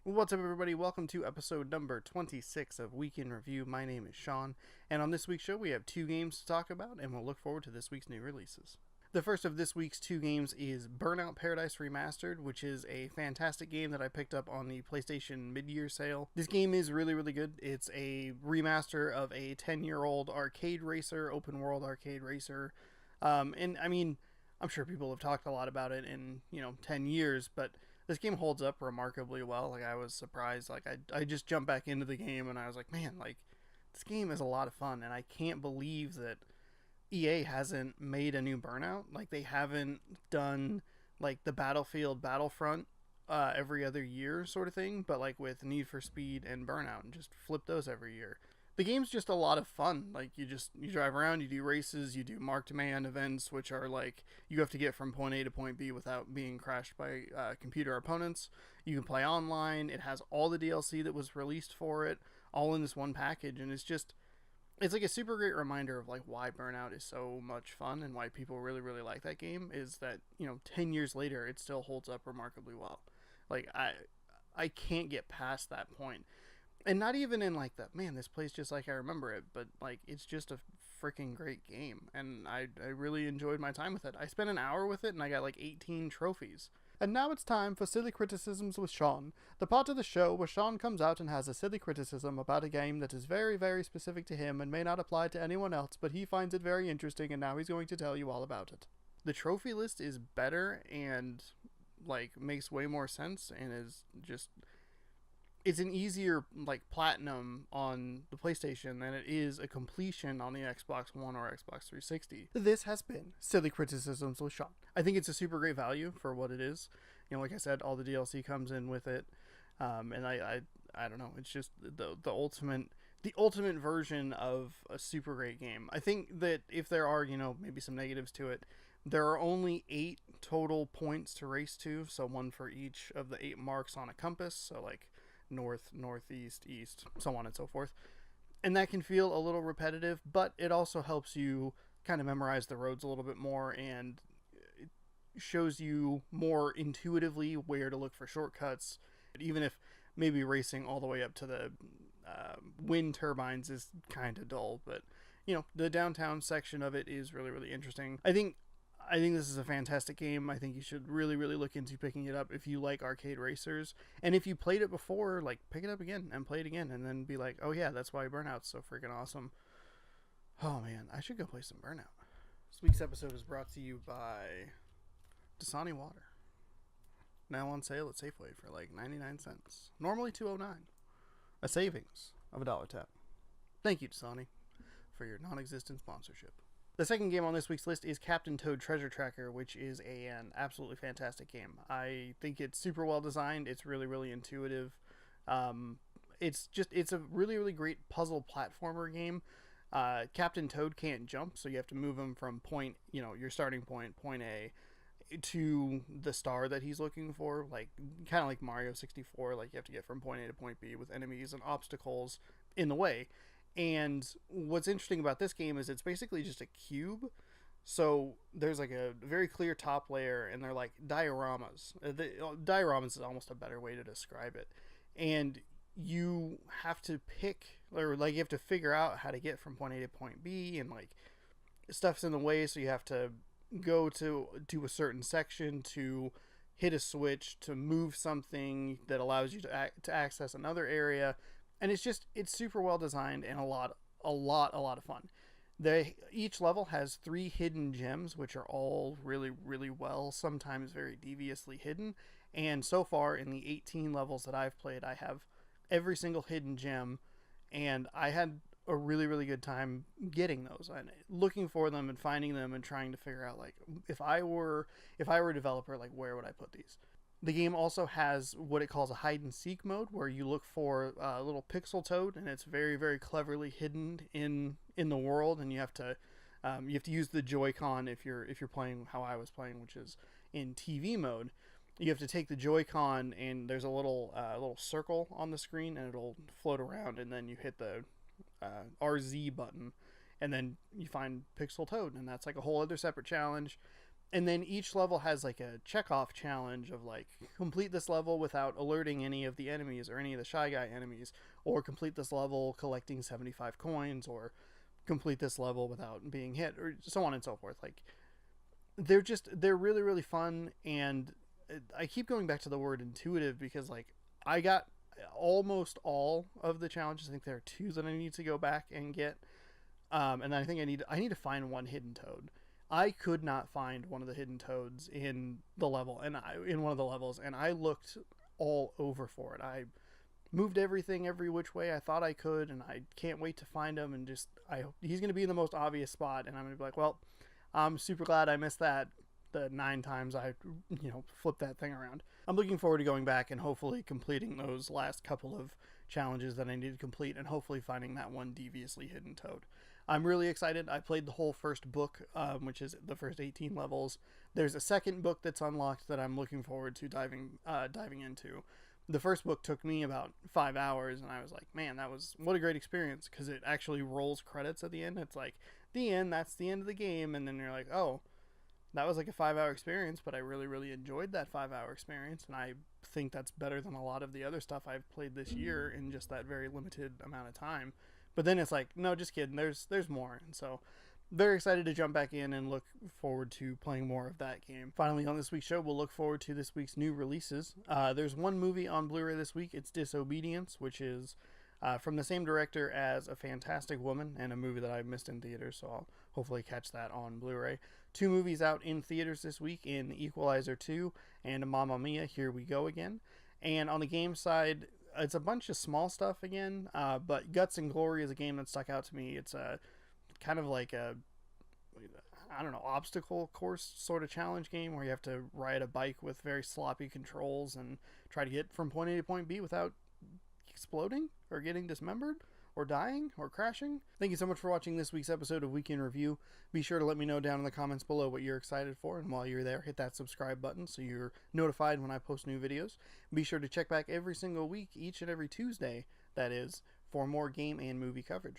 What's up, everybody? Welcome to episode number 26 of Week in Review. My name is Sean, and on this week's show, we have two games to talk about, and we'll look forward to this week's new releases. The first of this week's two games is Burnout Paradise Remastered, which is a fantastic game that I picked up on the PlayStation mid-year sale. This game is really good. It's a remaster of a 10-year-old arcade racer, open-world arcade racer. And I mean, I'm sure people have talked a lot about it in, 10 years, but this game holds up remarkably well. Like, I was surprised. Like, I just jumped back into the game and I was like, man, like, this game is a lot of fun. And I can't believe that EA hasn't made a new Burnout. Like, they haven't done, like, the Battlefield Battlefront every other year sort of thing, but, like, with Need for Speed and Burnout, and just flip those every year. The game's just a lot of fun. Like, you drive around, you do races, you do marked man events, which are like you have to get from point A to point B without being crashed by computer opponents. You can play online. It has all the DLC that was released for it, all in this one package, and it's like a super great reminder of like why Burnout is so much fun and why people really like that game. Is that 10 years later it still holds up remarkably well. Like, I can't get past that point. And not even in like the, man, this plays just like I remember it, but like it's just a freaking great game, and I really enjoyed my time with it. I spent an hour with it and I got like 18 trophies. And now it's time for Silly Criticisms with Sean, the part of the show where Sean comes out and has a silly criticism about a game that is very specific to him and may not apply to anyone else, but he finds it very interesting, and now he's going to tell you all about it. The trophy list is better and like makes way more sense, and is just, it's an easier like platinum on the PlayStation than it is a completion on the Xbox One or Xbox 360. This has been Silly Criticisms with Sean. I think it's a super great value for what it is. Like I said, all the DLC comes in with it, and I don't know. It's just the ultimate version of a super great game. I think that if there are maybe some negatives to it, there are only 8 total points to race to, so one for each of the 8 marks on a compass. So like north, northeast, east, so on and so forth. And that can feel a little repetitive, but it also helps you kind of memorize the roads a little bit more, and it shows you more intuitively where to look for shortcuts, even if maybe racing all the way up to the wind turbines is kind of dull. But the downtown section of it is really interesting. I think this is a fantastic game. I think you should really look into picking it up if you like arcade racers. And if you played it before, like, pick it up again and play it again, and then be like, oh yeah, that's why Burnout's so freaking awesome. Oh man, I should go play some Burnout. This week's episode is brought to you by Dasani Water. Now on sale at Safeway for like 99 cents. Normally $2.09. A savings of $1.10. Thank you, Dasani, for your non-existent sponsorship. The second game on this week's list is Captain Toad Treasure Tracker, which is an absolutely fantastic game. I think it's super well designed. It's really intuitive. It's a really great puzzle platformer game. Captain Toad can't jump, so you have to move him from your starting point A, to the star that he's looking for, like kind of like Mario 64. Like, you have to get from point A to point B with enemies and obstacles in the way. And what's interesting about this game is it's basically just a cube. So there's like a very clear top layer, and they're like dioramas. Dioramas is almost a better way to describe it. And you have to pick, or like you have to figure out how to get from point A to point B, and like stuff's in the way, so you have to go to a certain section to hit a switch to move something that allows you to access another area. And it's super well designed and a lot of fun. Each level has 3 hidden gems, which are all really well, sometimes very deviously hidden. And so far in the 18 levels that I've played, I have every single hidden gem, and I had a really good time getting those and looking for them and finding them and trying to figure out, like, if I were a developer, like, where would I put these? The game also has what it calls a hide and seek mode, where you look for a little pixel toad, and it's very cleverly hidden in the world, and you have to use the Joy-Con if you're playing how I was playing, which is in TV mode. You have to take the Joy-Con, and there's a little circle on the screen, and it'll float around, and then you hit the RZ button, and then you find Pixel Toad, and that's like a whole other separate challenge. And then each level has like a checkoff challenge of like complete this level without alerting any of the enemies or any of the Shy Guy enemies, or complete this level collecting 75 coins, or complete this level without being hit, or so on and so forth. Like they're really really fun, and I keep going back to the word intuitive because like I got almost all of the challenges. I think there are two that I need to go back and get, and then I think I need to find one hidden toad. I could not find one of the hidden toads in the level, and in one of the levels, and I looked all over for it. I moved everything every which way I thought I could, and I can't wait to find him. And he's going to be in the most obvious spot, and I'm going to be like, well, I'm super glad I missed that the 9 times I flipped that thing around. I'm looking forward to going back and hopefully completing those last couple of challenges that I need to complete, and hopefully finding that one deviously hidden toad. I'm really excited. I played the whole first book, which is the first 18 levels. There's a second book that's unlocked that I'm looking forward to diving into. The first book took me about 5 hours, and I was like, man, what a great experience, because it actually rolls credits at the end. It's like, the end, that's the end of the game, and then you're like, oh, that was like a 5-hour experience, but I really, really enjoyed that 5-hour experience, and I think that's better than a lot of the other stuff I've played this year in just that very limited amount of time. But then it's like, no, just kidding, there's more. And so very excited to jump back in and look forward to playing more of that game. Finally, on this week's show, we'll look forward to this week's new releases. There's one movie on Blu-ray this week. It's Disobedience, which is from the same director as A Fantastic Woman, and a movie that I missed in theaters, so I'll hopefully catch that on Blu-ray. 2 movies out in theaters this week in Equalizer 2 and Mamma Mia, Here We Go Again. And on the game side, it's a bunch of small stuff again, but Guts and Glory is a game that stuck out to me. It's a kind of like a, I don't know, obstacle course sort of challenge game where you have to ride a bike with very sloppy controls and try to get from point A to point B without exploding or getting dismembered or dying or crashing. Thank you so much for watching this week's episode of Week in Review. Be sure to let me know down in the comments below what you're excited for, and while you're there, hit that subscribe button so you're notified when I post new videos. Be sure to check back every single week, each and every Tuesday, that is, for more game and movie coverage.